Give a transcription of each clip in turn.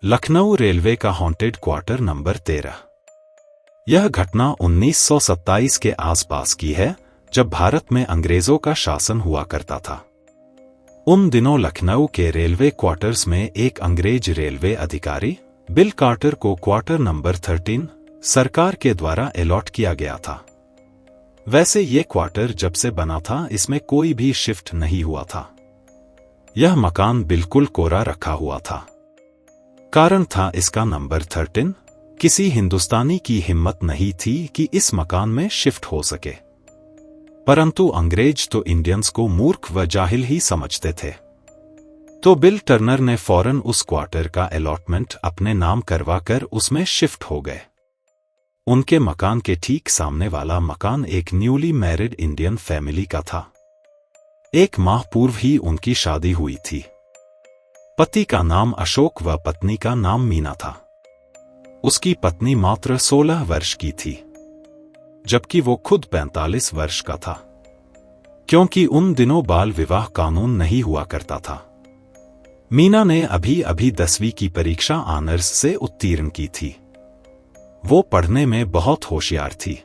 Lucknow railway का haunted quarter number 13। यह घटना 1927 के आसपास की है, जब भारत में अंग्रेजों का शासन हुआ करता था। उन दिनों लखनऊ के रेलवे क्वार्टर्स में एक अंग्रेज रेलवे अधिकारी बिल कार्टर को क्वार्टर नंबर 13 सरकार के द्वारा अलॉट किया गया था। वैसे ये क्वार्टर जब से बना था, इसमें कोई भी शिफ्ट नहीं हुआ था। यह मकान बिल्कुल कोरा रखा हुआ था। कारण था इसका नंबर 13। किसी हिंदुस्तानी की हिम्मत नहीं थी कि इस मकान में शिफ्ट हो सके, परंतु अंग्रेज तो इंडियंस को मूर्ख व जाहिल ही समझते थे। तो बिल टर्नर ने फौरन उस क्वार्टर का अलॉटमेंट अपने नाम करवाकर उसमें शिफ्ट हो गए। उनके मकान के ठीक सामने वाला मकान एक न्यूली मैरिड इंडियन फैमिली का था। एक माह पूर्व ही उनकी शादी हुई थी। पति का नाम अशोक व पत्नी का नाम मीना था। उसकी पत्नी मात्र 16 वर्ष की थी, जबकि वो खुद 45 वर्ष का था, क्योंकि उन दिनों बाल विवाह कानून नहीं हुआ करता था। मीना ने अभी अभी 10वीं की परीक्षा ऑनर्स से उत्तीर्ण की थी। वो पढ़ने में बहुत होशियार थी।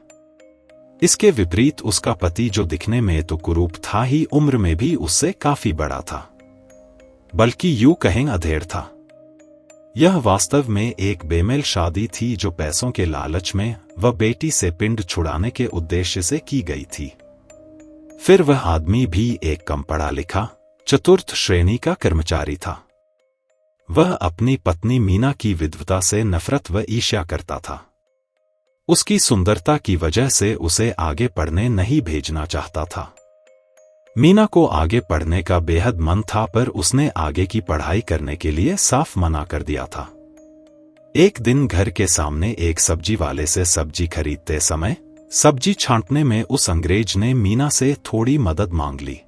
इसके विपरीत उसका पति, जो दिखने में तो कुरूप था ही, उम्र में भी उससे काफी बड़ा था, बल्कि यूं कहें अधेड़ था। यह वास्तव में एक बेमेल शादी थी, जो पैसों के लालच में व बेटी से पिंड छुड़ाने के उद्देश्य से की गई थी। फिर वह आदमी भी एक कम पढ़ा लिखा चतुर्थ श्रेणी का कर्मचारी था। वह अपनी पत्नी मीना की विधवता से नफरत व ईर्ष्या करता था। उसकी सुंदरता की वजह से उसे आगे पढ़ने नहीं भेजना चाहता था। मीना को आगे पढ़ने का बेहद मन था, पर उसने आगे की पढ़ाई करने के लिए साफ मना कर दिया था। एक दिन घर के सामने एक सब्जी वाले से सब्जी खरीदते समय सब्जी छांटने में उस अंग्रेज ने मीना से थोड़ी मदद मांग ली,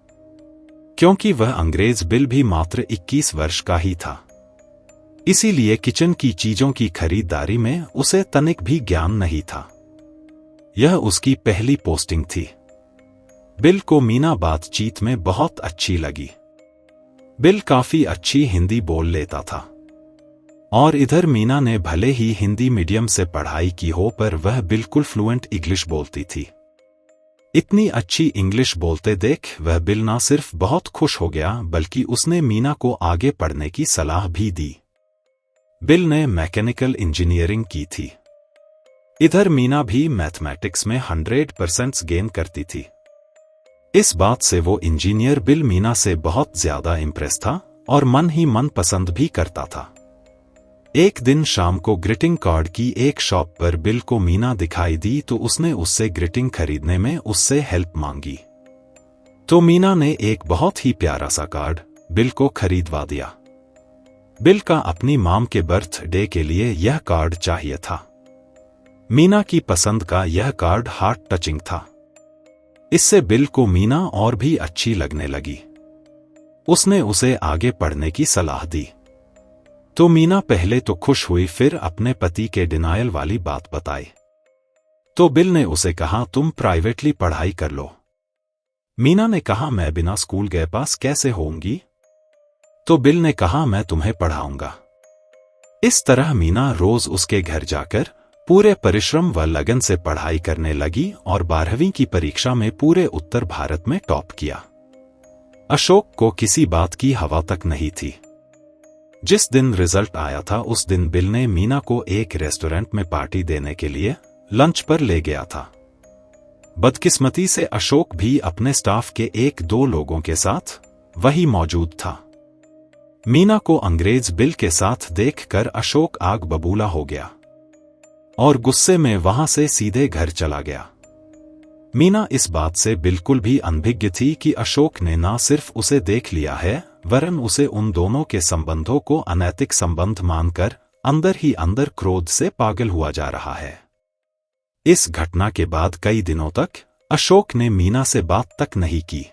क्योंकि वह अंग्रेज बिल भी मात्र 21 वर्ष का ही था। इसीलिए किचन की चीजों की खरीदारी में उसे तनिक भी ज्ञान नहीं था। यह उसकी पहली पोस्टिंग थी। बिल को मीना बातचीत में बहुत अच्छी लगी। बिल काफी अच्छी हिंदी बोल लेता था, और इधर मीना ने भले ही हिंदी मीडियम से पढ़ाई की हो, पर वह बिल्कुल फ्लुएंट इंग्लिश बोलती थी। इतनी अच्छी इंग्लिश बोलते देख वह बिल ना सिर्फ बहुत खुश हो गया, बल्कि उसने मीना को आगे पढ़ने की सलाह भी दी। बिल ने मैकेनिकल इंजीनियरिंग की थी। इधर मीना भी मैथमेटिक्स में 100% गेन करती थी। इस बात से वो इंजीनियर बिल मीना से बहुत ज्यादा इंप्रेस था और मन ही मन पसंद भी करता था। एक दिन शाम को ग्रीटिंग कार्ड की एक शॉप पर बिल को मीना दिखाई दी, तो उसने उससे ग्रीटिंग खरीदने में उससे हेल्प मांगी। तो मीना ने एक बहुत ही प्यारा सा कार्ड बिल को खरीदवा दिया। बिल का अपनी मॉम के बर्थडे के लिए यह कार्ड चाहिए था। मीना की पसंद का यह कार्ड हार्ट टचिंग था। इससे बिल को मीना और भी अच्छी लगने लगी। उसने उसे आगे पढ़ने की सलाह दी। तो मीना पहले तो खुश हुई, फिर अपने पति के डिनायल वाली बात बताई। तो बिल ने उसे कहा, तुम प्राइवेटली पढ़ाई कर लो। मीना ने कहा, मैं बिना स्कूल गए पास कैसे होऊंगी? तो बिल ने कहा, मैं तुम्हें पढ़ाऊंगा। इस तरह मीना रोज उसके घर जाकर पूरे परिश्रम व लगन से पढ़ाई करने लगी और 12वीं की परीक्षा में पूरे उत्तर भारत में टॉप किया। अशोक को किसी बात की हवा तक नहीं थी। जिस दिन रिजल्ट आया था, उस दिन बिल ने मीना को एक रेस्टोरेंट में पार्टी देने के लिए लंच पर ले गया था। बदकिस्मती से अशोक भी अपने स्टाफ के 1-2 लोगों के साथ वही मौजूद था। मीना को अंग्रेज बिल के साथ देखकर अशोक आग बबूला हो गया और गुस्से में वहां से सीधे घर चला गया। मीना इस बात से बिल्कुल भी अनभिज्ञ थी कि अशोक ने ना सिर्फ उसे देख लिया है, वरन उसे उन दोनों के संबंधों को अनैतिक संबंध मानकर अंदर ही अंदर क्रोध से पागल हुआ जा रहा है। इस घटना के बाद कई दिनों तक अशोक ने मीना से बात तक नहीं की।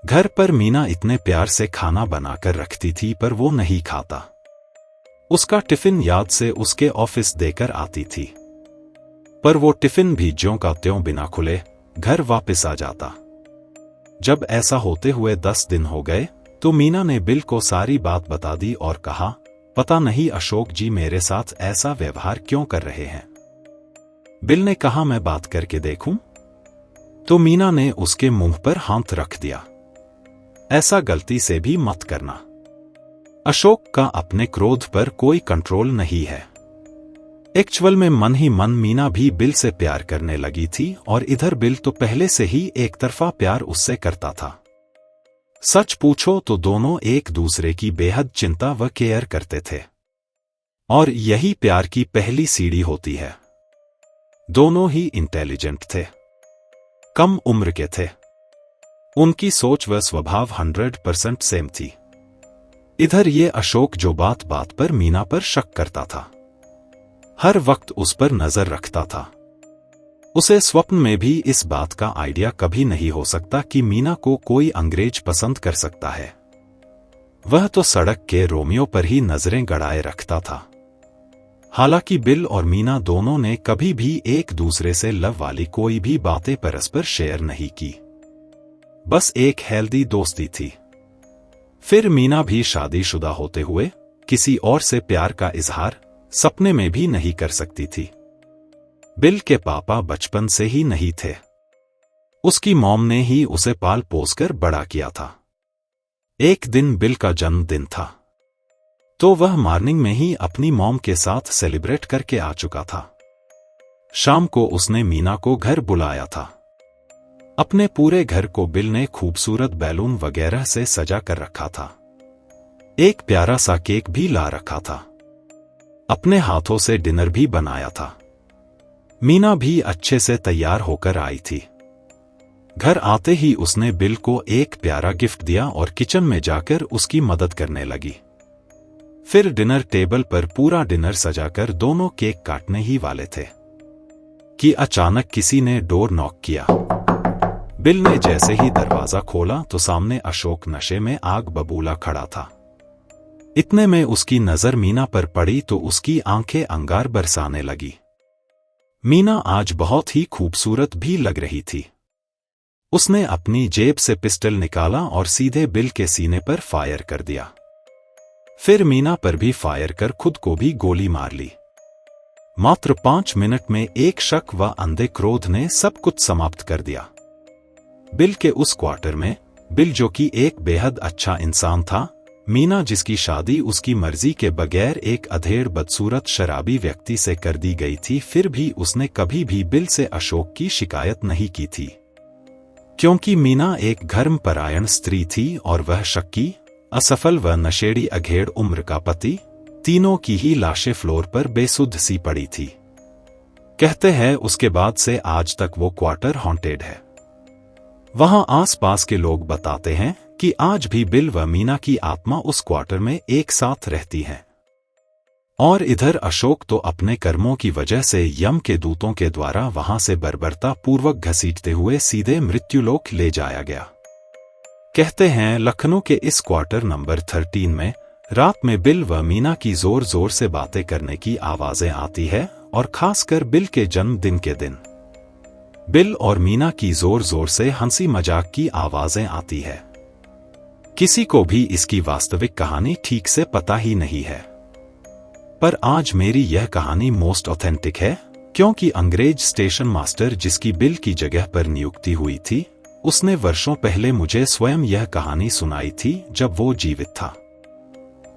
घर पर मीना इतने प्यार से खाना बनाकर रखती थी, पर वो नहीं खाता। उसका टिफिन याद से उसके ऑफिस देकर आती थी, पर वो टिफिन भी ज्यों का त्यों बिना खुले घर वापस आ जाता। जब ऐसा होते हुए 10 दिन हो गए, तो मीना ने बिल को सारी बात बता दी और कहा, पता नहीं अशोक जी मेरे साथ ऐसा व्यवहार क्यों कर रहे हैं। बिल ने कहा, मैं बात करके देखूं? तो मीना ने उसके मुंह पर हाथ रख दिया, ऐसा गलती से भी मत करना। अशोक का अपने क्रोध पर कोई कंट्रोल नहीं है। एक्चुअल में मन ही मन मीना भी बिल से प्यार करने लगी थी और इधर बिल तो पहले से ही एक तरफा प्यार उससे करता था। सच पूछो तो दोनों एक दूसरे की बेहद चिंता व केयर करते थे और यही प्यार की पहली सीढ़ी होती है। दोनों ही इंटेलिजेंट थे, कम उम्र के थे, उनकी सोच व स्वभाव 100% सेम थी। इधर ये अशोक जो बात बात पर मीना पर शक करता था, हर वक्त उस पर नजर रखता था। उसे स्वप्न में भी इस बात का आइडिया कभी नहीं हो सकता कि मीना को कोई अंग्रेज पसंद कर सकता है। वह तो सड़क के रोमियो पर ही नजरें गड़ाए रखता था। हालांकि बिल और मीना दोनों ने कभी भी एक दूसरे से लव वाली कोई भी बातें परस्पर शेयर नहीं की, बस एक हेल्दी दोस्ती थी। फिर मीना भी शादीशुदा होते हुए किसी और से प्यार का इजहार सपने में भी नहीं कर सकती थी। बिल के पापा बचपन से ही नहीं थे, उसकी मॉम ने ही उसे पाल पोस कर बड़ा किया था। एक दिन बिल का जन्मदिन था, तो वह मॉर्निंग में ही अपनी मॉम के साथ सेलिब्रेट करके आ चुका था। शाम को उसने मीना को घर बुलाया था। अपने पूरे घर को बिल ने खूबसूरत बैलून वगैरह से सजा कर रखा था। एक प्यारा सा केक भी ला रखा था। अपने हाथों से डिनर भी बनाया था। मीना भी अच्छे से तैयार होकर आई थी। घर आते ही उसने बिल को एक प्यारा गिफ्ट दिया और किचन में जाकर उसकी मदद करने लगी। फिर डिनर टेबल पर पूरा डिनर सजाकर दोनों केक काटने ही वाले थे कि अचानक किसी ने डोर नॉक किया। बिल ने जैसे ही दरवाजा खोला तो सामने अशोक नशे में आग बबूला खड़ा था। इतने में उसकी नजर मीना पर पड़ी तो उसकी आंखें अंगार बरसाने लगी। मीना आज बहुत ही खूबसूरत भी लग रही थी। उसने अपनी जेब से पिस्टल निकाला और सीधे बिल के सीने पर फायर कर दिया। फिर मीना पर भी फायर कर खुद को भी गोली मार ली। मात्र 5 मिनट में एक शक व अंधे क्रोध ने सब कुछ समाप्त कर दिया। बिल के उस क्वार्टर में बिल जो कि एक बेहद अच्छा इंसान था, मीना जिसकी शादी उसकी मर्जी के बगैर एक अधेड़ बदसूरत शराबी व्यक्ति से कर दी गई थी, फिर भी उसने कभी भी बिल से अशोक की शिकायत नहीं की थी, क्योंकि मीना एक धर्मपरायण स्त्री थी और वह शक्की, असफल व नशेड़ी अधेड़ उम्र का पति, तीनों की ही लाशें फ्लोर पर बेसुध सी पड़ी थी। कहते हैं उसके बाद से आज तक वो क्वार्टर हॉन्टेड है। वहां आसपास के लोग बताते हैं कि आज भी बिल व मीना की आत्मा उस क्वार्टर में एक साथ रहती है। और इधर अशोक तो अपने कर्मों की वजह से यम के दूतों के द्वारा वहां से बर्बरता पूर्वक घसीटते हुए सीधे मृत्युलोक ले जाया गया। कहते हैं लखनऊ के इस क्वार्टर नंबर 13 में रात में बिल व मीना की जोर जोर से बातें करने की आवाजें आती है और खासकर बिल के जन्मदिन के दिन बिल और मीना की जोर जोर से हंसी मजाक की आवाजें आती है। किसी को भी इसकी वास्तविक कहानी ठीक से पता ही नहीं है, पर आज मेरी यह कहानी मोस्ट ऑथेंटिक है, क्योंकि अंग्रेज स्टेशन मास्टर जिसकी बिल की जगह पर नियुक्ति हुई थी, उसने वर्षों पहले मुझे स्वयं यह कहानी सुनाई थी जब वो जीवित था।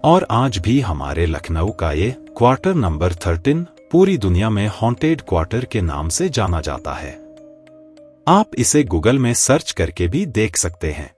और आज भी हमारे लखनऊ का ये क्वार्टर नंबर 13 पूरी दुनिया में हॉन्टेड क्वार्टर के नाम से जाना जाता है। आप इसे गूगल में सर्च करके भी देख सकते हैं।